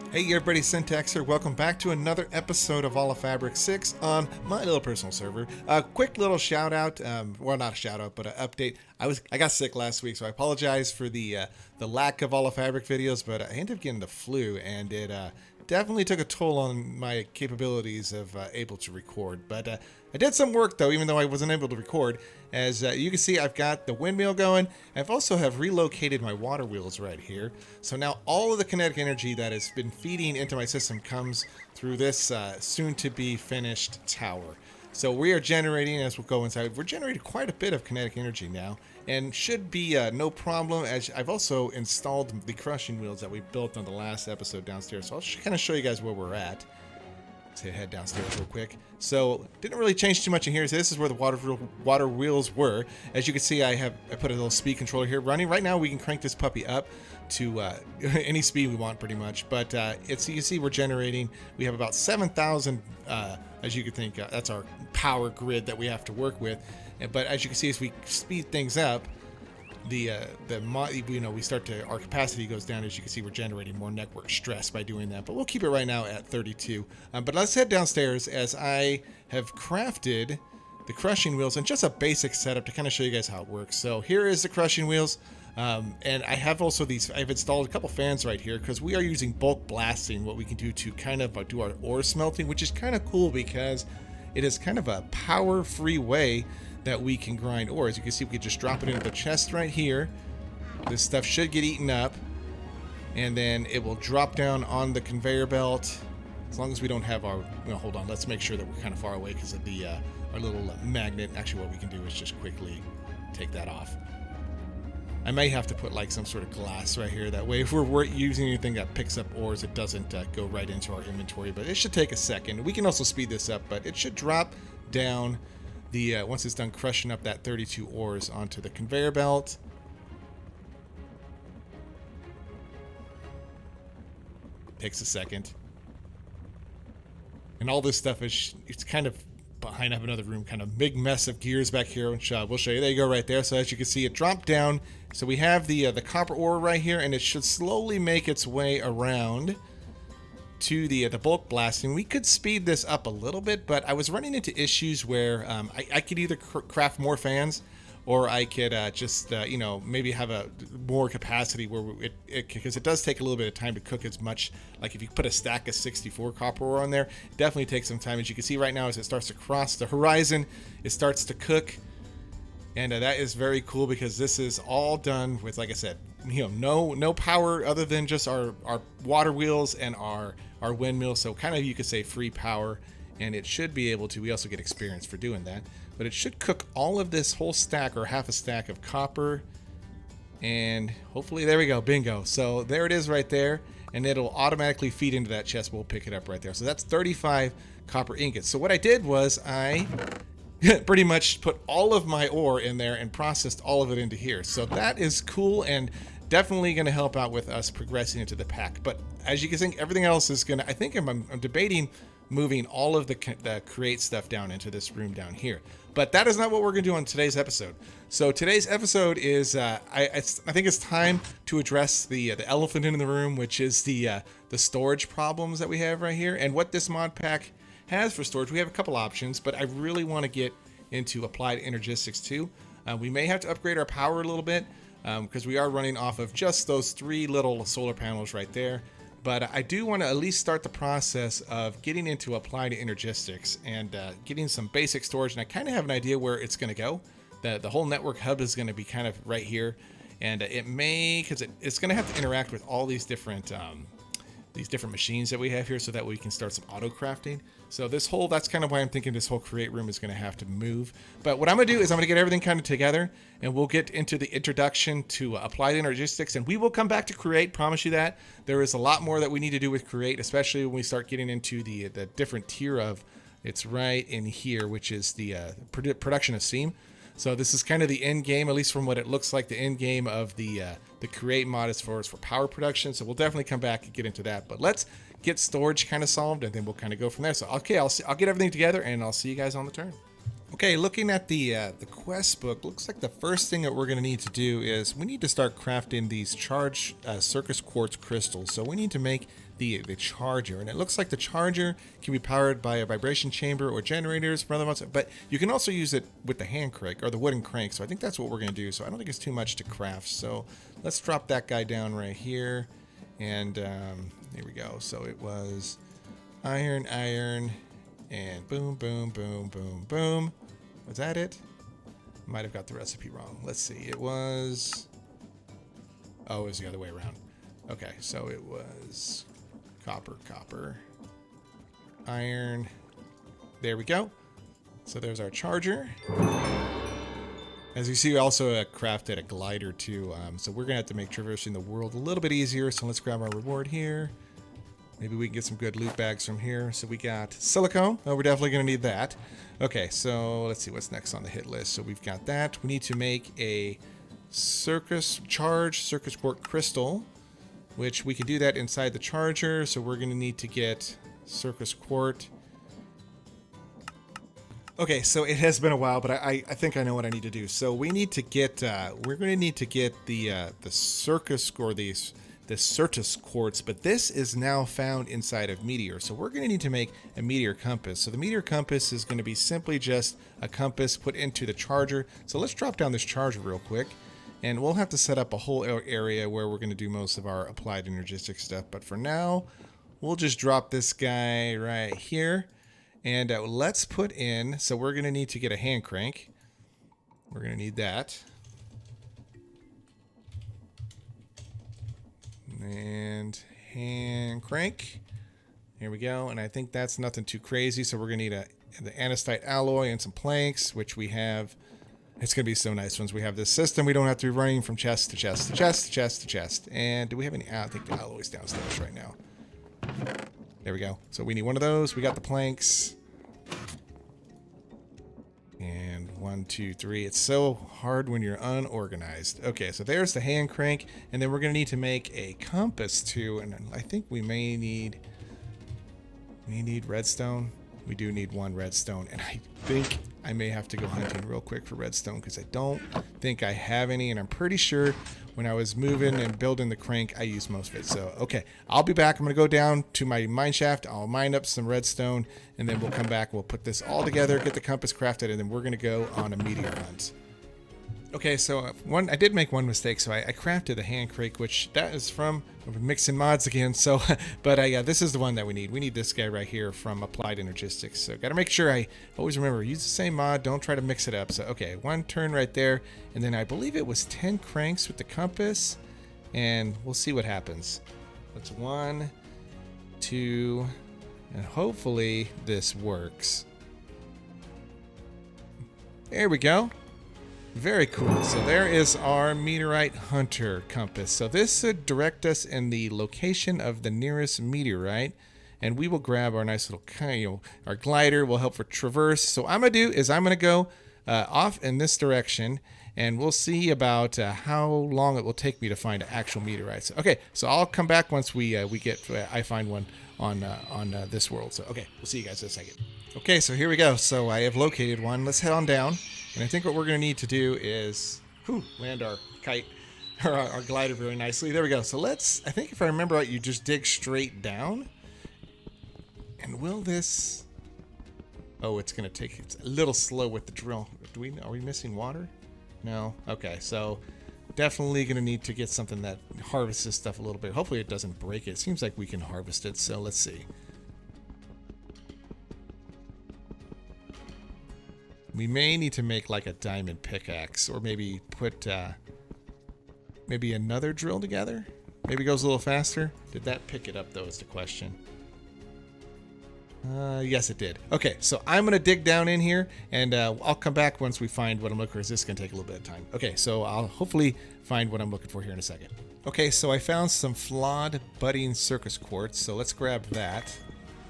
Hey everybody, Syntax here. Welcome back to another episode of All of Fabric 6 on my little personal server. A quick little shout out, well not a shout out, but an update. I got sick last week, so I apologize for the lack of All of Fabric videos, but I ended up getting the flu, and it definitely took a toll on my capabilities of able to record. But I did some work though, even though I wasn't able to record. As you can see, I've got the windmill going. I've also have relocated my water wheels right here. So now all of the kinetic energy that has been feeding into my system comes through this soon-to-be finished tower. So we are generating, as we'll go inside, we're generating quite a bit of kinetic energy now, and should be no problem, as I've also installed the crushing wheels that we built on the last episode downstairs. So I'll kind of show you guys where we're at. Let's head downstairs real quick. So didn't really change too much in here. So this is where the water wheels were. As you can see, I put a little speed controller here running. Right now we can crank this puppy up to any speed we want pretty much. But you can see we're generating. We have about 7,000, as you can think. That's our power grid that we have to work with. But as you can see, as we speed things up, we start to, our capacity goes down. As you can see, we're generating more network stress by doing that, but we'll keep it right now at 32. But let's head downstairs, as I have crafted the crushing wheels and just a basic setup to kind of show you guys how it works. So here is the crushing wheels, and I have also I've installed a couple fans right here because we are using bulk blasting, what we can do to kind of do our ore smelting, which is kind of cool because it is kind of a power-free way that we can grind ore. As you can see, we can just drop it into the chest right here. This stuff should get eaten up, and then it will drop down on the conveyor belt. As long as we don't have our, hold on, let's make sure that we're kind of far away because of the our little magnet. Actually, what we can do is just quickly take that off. I may have to put like some sort of glass right here. That way, if we're using anything that picks up ores, it doesn't go right into our inventory. But it should take a second. We can also speed this up, but it should drop down once it's done crushing up that 32 ores onto the conveyor belt. Takes a second. And all this stuff is, it's kind of behind. I have another room, kind of big mess of gears back here, which we'll show you. There you go right there. So as you can see, it dropped down. So we have the copper ore right here, and it should slowly make its way around to the bulk blasting. We could speed this up a little bit, but I was running into issues where I could either craft more fans, or I could just maybe have a more capacity where because it does take a little bit of time to cook as much. Like if you put a stack of 64 copper ore on there, it definitely takes some time. As you can see right now, as it starts to cross the horizon, it starts to cook. And that is very cool because this is all done with, like I said, no power other than just our water wheels and our windmill. So kind of, you could say, free power, and it should be able to, we also get experience for doing that, but it should cook all of this whole stack or half a stack of copper, and hopefully, there we go, bingo. So there it is right there, and it'll automatically feed into that chest. We'll pick it up right there. So that's 35 copper ingots. So what I did was I pretty much put all of my ore in there and processed all of it into here. So that is cool and definitely going to help out with us progressing into the pack. But as you can see, everything else is going to, I think I'm debating moving all of the create stuff down into this room down here. But that is not what we're going to do on today's episode. So today's episode is, I think it's time to address the elephant in the room, which is the storage problems that we have right here. And what this mod pack has for storage, we have a couple options, but I really want to get into applied energistics too. We may have to upgrade our power a little bit because we are running off of just those 3 little solar panels right there. But I do want to at least start the process of getting into applied energistics and getting some basic storage. And I kind of have an idea where it's going to go. The whole network hub is going to be kind of right here, and it may, because it's going to have to interact with all these different machines that we have here, so that we can start some auto crafting. So that's kind of why I'm thinking this whole create room is going to have to move. But what I'm going to do is I'm going to get everything kind of together, and we'll get into the introduction to applied energistics, and we will come back to create, promise you that. There is a lot more that we need to do with create, especially when we start getting into the different tier of, it's right in here, which is the production of steam. So this is kind of the end game, at least from what it looks like, the end game of the create mod as far as for power production. So we'll definitely come back and get into that. But let's get storage kind of solved, and then we'll kind of go from there. So okay, I'll get everything together, and I'll see you guys on the turn. Okay, looking at the quest book, looks like the first thing that we're going to need to do is we need to start crafting these charge circus quartz crystals. So we need to make the charger, and it looks like the charger can be powered by a vibration chamber or generators for other ones, but you can also use it with the hand crank or the wooden crank. So I think that's what we're going to do. So I don't think it's too much to craft. So let's drop that guy down right here, and here we go. So it was iron, iron. And boom, boom, boom, boom, boom. Was that it? Might have got the recipe wrong. Let's see. It was... Oh, it was the other way around. Okay, so it was copper, copper, iron. There we go. So there's our charger. As you see, we also crafted a glider too. So we're going to have to make traversing the world a little bit easier. So let's grab our reward here. Maybe we can get some good loot bags from here. So we got silicone. Oh, we're definitely going to need that. Okay, so let's see what's next on the hit list. So we've got that. We need to make a circus quartz crystal, which we can do that inside the charger. So we're going to need to get circus quartz. Okay, so it has been a while, but I think I know what I need to do. So we need to get, we're going to need to get the circus or the Certus quartz, but this is now found inside of Meteor. So we're going to need to make a Meteor compass. So the Meteor compass is going to be simply just a compass put into the charger. So let's drop down this charger real quick, and we'll have to set up a whole area where we're going to do most of our applied energistic stuff. But for now, we'll just drop this guy right here, and let's put in, so we're going to need to get a hand crank. We're going to need that. And hand crank. Here we go. And I think that's nothing too crazy. So we're going to need the andesite alloy and some planks, which we have. It's going to be so nice once we have this system. We don't have to be running from chest to chest to chest to chest to chest. And do we have any? I think the alloy's downstairs right now. There we go. So we need one of those. We got the planks. And 1, 2, 3. It's so hard when you're unorganized. Okay, so there's the hand crank, and then we're going to need to make a compass too. And I think we may need redstone. We do need one redstone, and I think I may have to go hunting real quick for redstone because I don't think I have any, and I'm pretty sure when I was moving and building the crank, I used most of it. So, okay, I'll be back. I'm going to go down to my mine shaft. I'll mine up some redstone, and then we'll come back. We'll put this all together, get the compass crafted, and then we're going to go on a meteor hunt. Okay, so I did make one mistake. So I crafted the hand crank, which that is from mixing mods again. So, but this is the one that we need. We need this guy right here from Applied Energistics. So got to make sure I always remember, use the same mod. Don't try to mix it up. So, okay, one turn right there. And then I believe it was 10 cranks with the compass. And we'll see what happens. That's 1, 2, and hopefully this works. There we go. Very cool. So there is our meteorite hunter compass. So this should direct us in the location of the nearest meteorite, and we will grab our nice little, our glider will help for traverse. So what I'm gonna do is I'm gonna go off in this direction, and we'll see about how long it will take me to find actual meteorites. Okay, so I'll come back once I find one on this world. So okay, we'll see you guys in a second. Okay, so here we go. So I have located one. Let's head on down. And I think what we're going to need to do is land our kite, or our glider very nicely. There we go. So I think if I remember right, you just dig straight down. And will this... Oh, it's going to take... It's a little slow with the drill. Are we missing water? No? Okay, so definitely going to need to get something that harvests this stuff a little bit. Hopefully it doesn't break it. It seems like we can harvest it, so let's see. We may need to make like a diamond pickaxe, or maybe put maybe another drill together. Maybe it goes a little faster. Did that pick it up though is the question. Yes, it did. Okay, so I'm going to dig down in here, and I'll come back once we find what I'm looking for. This is going to take a little bit of time. Okay, so I'll hopefully find what I'm looking for here in a second. Okay, so I found some flawed budding circus quartz, so let's grab that.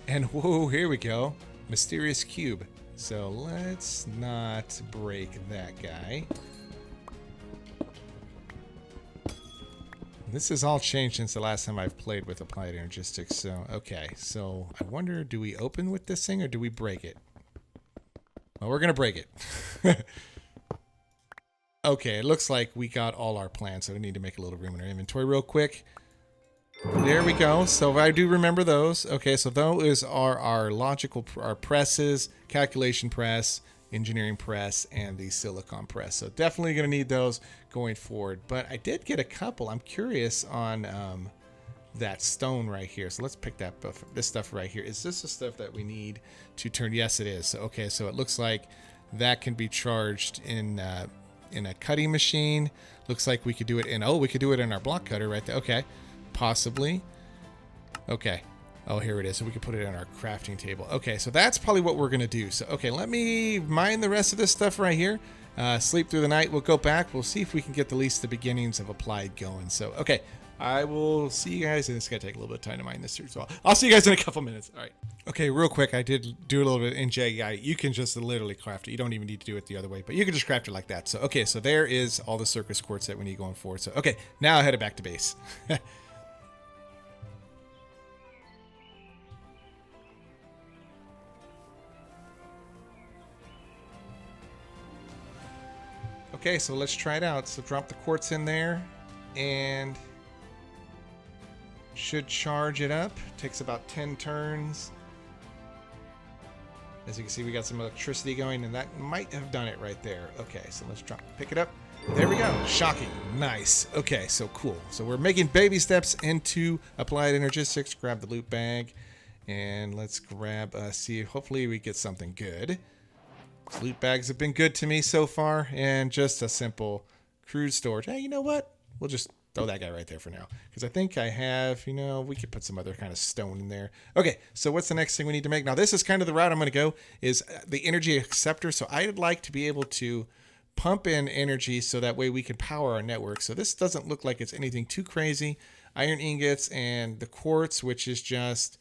And whoa, here we go. Mysterious cube. So let's not break that guy. This has all changed since the last time I've played with Applied Energistics. So, okay. So I wonder, do we open with this thing or do we break it? Well, we're going to break it. Okay, it looks like we got all our plans, so we need to make a little room in our inventory real quick. There we go. So I do remember those. Okay, so those are our our presses, calculation press, engineering press, and the silicon press. So definitely going to need those going forward. But I did get a couple. I'm curious on that stone right here. So let's pick that this stuff right here. Is this the stuff that we need to turn? Yes, it is. So, okay, so it looks like that can be charged in a cutting machine. Looks like we could do it in, we could do it in our block cutter right there. Okay, possibly. Okay. Oh, here it is. So we can put it on our crafting table. Okay, so that's probably what we're going to do. So, okay, let me mine the rest of this stuff right here. Sleep through the night. We'll go back. We'll see if we can get at least the beginnings of applied going. So, okay, I will see you guys. And it's going to take a little bit of time to mine this through as well. I'll see you guys in a couple minutes. All right. Okay, real quick, I did do a little bit in JI. You can just literally craft it. You don't even need to do it the other way, but you can just craft it like that. So, okay, so there is all the circus quartz that we need going forward. So, okay, now I headed back to base. Okay, so let's try it out. So drop the quartz in there and should charge it up. Takes about 10 turns. As you can see, we got some electricity going, and that might have done it right there. Okay, so let's pick it up. There we go. Shocking. Nice. Okay, so cool. So we're making baby steps into applied energistics. Grab the loot bag, and let's grab, see, hopefully we get something good. Loot bags have been good to me so far, and just a simple crude storage. Hey, you know what? We'll just throw that guy right there for now, because I think I have, we could put some other kind of stone in there. Okay, so what's the next thing we need to make? Now, this is kind of the route I'm going to go, is the energy acceptor. So I'd like to be able to pump in energy so that way we can power our network. So this doesn't look like it's anything too crazy. Iron ingots and the quartz, which is just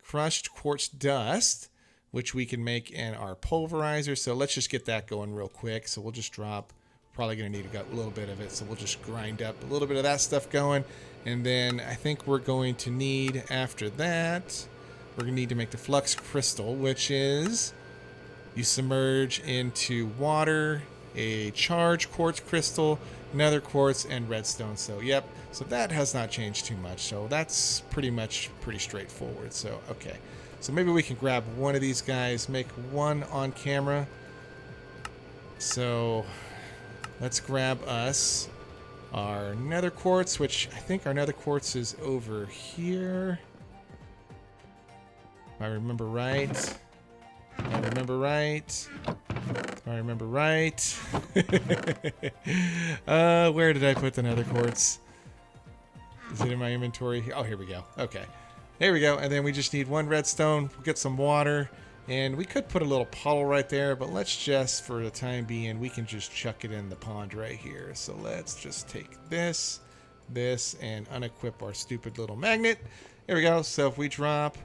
crushed quartz dust, which we can make in our pulverizer. So let's just get that going real quick. So we'll just drop, probably going to need a little bit of it. So we'll just grind up a little bit of that stuff going. And then I think we're going to need, after that, we're going to need to make the flux crystal, which is you submerge into water, a charged quartz crystal, nether quartz, and redstone. So yep, so that has not changed too much. So that's pretty straightforward. So okay. So maybe we can grab one of these guys, make one on camera. So let's grab us our nether quartz, which I think our nether quartz is over here. If I remember right. If I remember right. If I remember right. Where did I put the nether quartz? Is it in my inventory? Oh, here we go. Okay. There we go, and then we just need one redstone. We'll get some water, and we could put a little puddle right there, but let's just, for the time being, we can just chuck it in the pond right here. So let's just take this, and unequip our stupid little magnet. There we go. So if we drop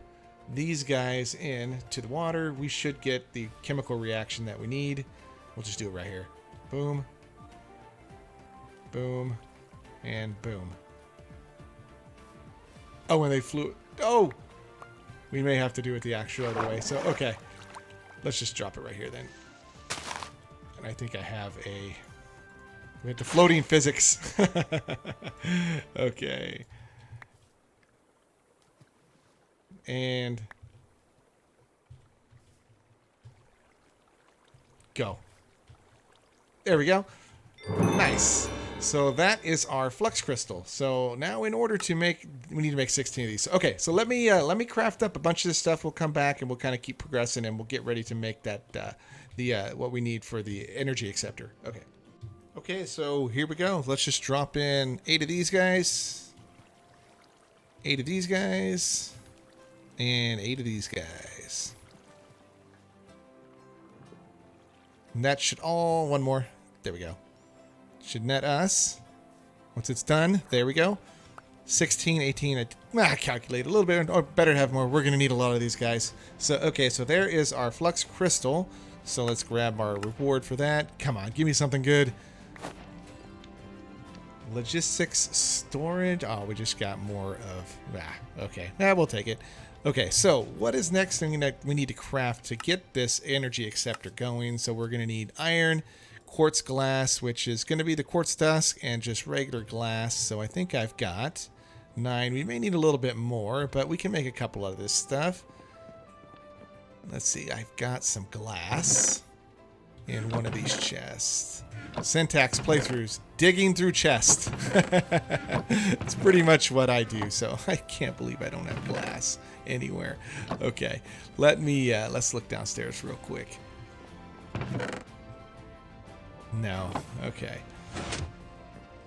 these guys in to the water, we should get the chemical reaction that we need. We'll just do it right here. Boom. Boom. And boom. Oh, and they flew. Oh! We may have to do it the actual other way. So, okay. Let's just drop it right here then. And I think I have we went to floating physics. Okay. And go. There we go. Nice. So that is our flux crystal. So now in order to make, we need to make 16 of these. Okay, so let me craft up a bunch of this stuff. We'll come back and we'll kind of keep progressing, and we'll get ready to make that what we need for the energy acceptor. Okay. Okay, so here we go. Let's just drop in 8 of these guys, 8 of these guys, and 8 of these guys. And that should all, one more. There we go. Should net us, once it's done, there we go, 16, 18, I calculate a little bit, or better have more. We're going to need a lot of these guys. So, okay, so there is our flux crystal. So let's grab our reward for that. Come on, give me something good. Logistics storage. Oh, we just got more of, okay, we'll take it. Okay, so what is next thing that we need to craft to get this energy acceptor going? So we're going to need iron, quartz glass, which is going to be the quartz dust, and just regular glass. So I think I've got 9. We may need a little bit more, but we can make a couple of this stuff. Let's see, I've got some glass in one of these chests. Syntax playthroughs, digging through chests. It's pretty much what I do, so I can't believe I don't have glass anywhere. Okay, let's look downstairs real quick. No, okay.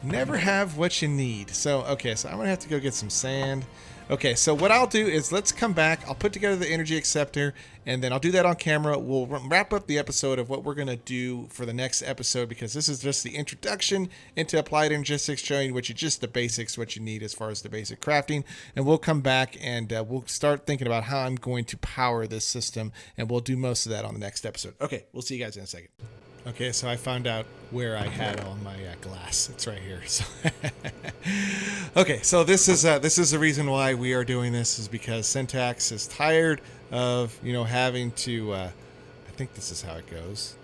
Never have what you need. So, okay, so I'm gonna have to go get some sand. Okay, so what I'll do is let's come back. I'll put together the energy acceptor, and then I'll do that on camera. We'll wrap up the episode of what we're going to do for the next episode, because this is just the introduction into applied energistics, showing what you just the basics, what you need as far as the basic crafting. And we'll come back and we'll start thinking about how I'm going to power this system, and we'll do most of that on the next episode. Okay, we'll see you guys in a second. Okay, so I found out where I had all my glass. It's right here. So okay, so this is the reason why we are doing this, is because Syntax is tired of having to. I think this is how it goes.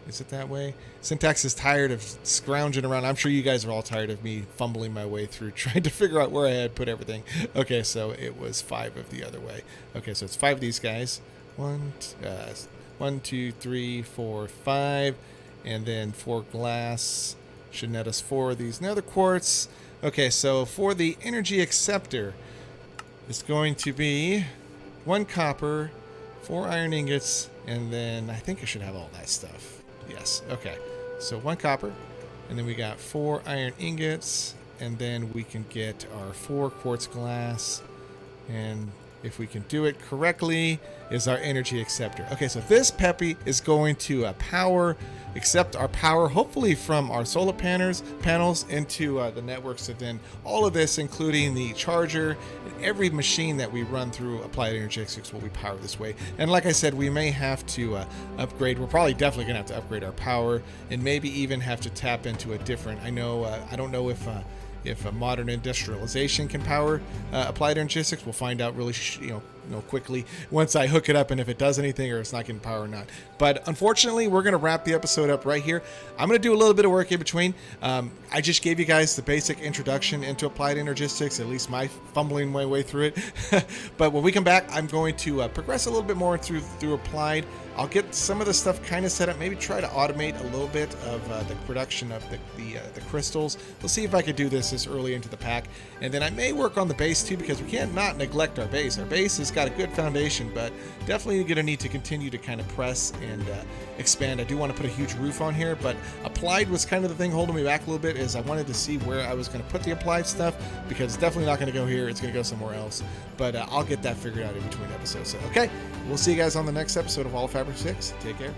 Is it that way? Syntax is tired of scrounging around. I'm sure you guys are all tired of me fumbling my way through trying to figure out where I had put everything. Okay, so it was 5 of the other way. Okay, so it's 5 of these guys. 1, 2, 3, 4, 5, and then 4 glass. Should net us 4 of these nether quartz. Okay, so for the energy acceptor, it's going to be 1 copper, 4 iron ingots, and then I think I should have all that stuff. Yes, okay. So 1 copper, and then we got 4 iron ingots, and then we can get our 4 quartz glass, and if we can do it correctly, is our energy acceptor. Okay, so this Peppy is going to accept our power, hopefully from our solar panels into the network. So then all of this, including the charger and every machine that we run through Applied Energistics, will be powered this way. And like I said, we may have to upgrade. We're probably definitely gonna have to upgrade our power, and maybe even have to tap into a different. I don't know if a modern industrialization can power Applied Energistics. We'll find out really quickly once I hook it up, and if it does anything or it's not getting power or not. But unfortunately, we're going to wrap the episode up right here. I'm going to do a little bit of work in between. I just gave you guys the basic introduction into Applied Energistics, at least my fumbling my way through it. But when we come back, I'm going to progress a little bit more through Applied. I'll get some of the stuff kind of set up, maybe try to automate a little bit of the production of the crystals. We'll see if I could do this early into the pack. And then I may work on the base too, because we can't not neglect our base. Our base has got a good foundation, but definitely going to need to continue to kind of press and expand. I do want to put a huge roof on here, but Applied was kind of the thing holding me back a little bit, is I wanted to see where I was going to put the Applied stuff, because it's definitely not going to go here. It's going to go somewhere else. But I'll get that figured out in between episodes. So, okay, we'll see you guys on the next episode of All Fabric 6. Take care.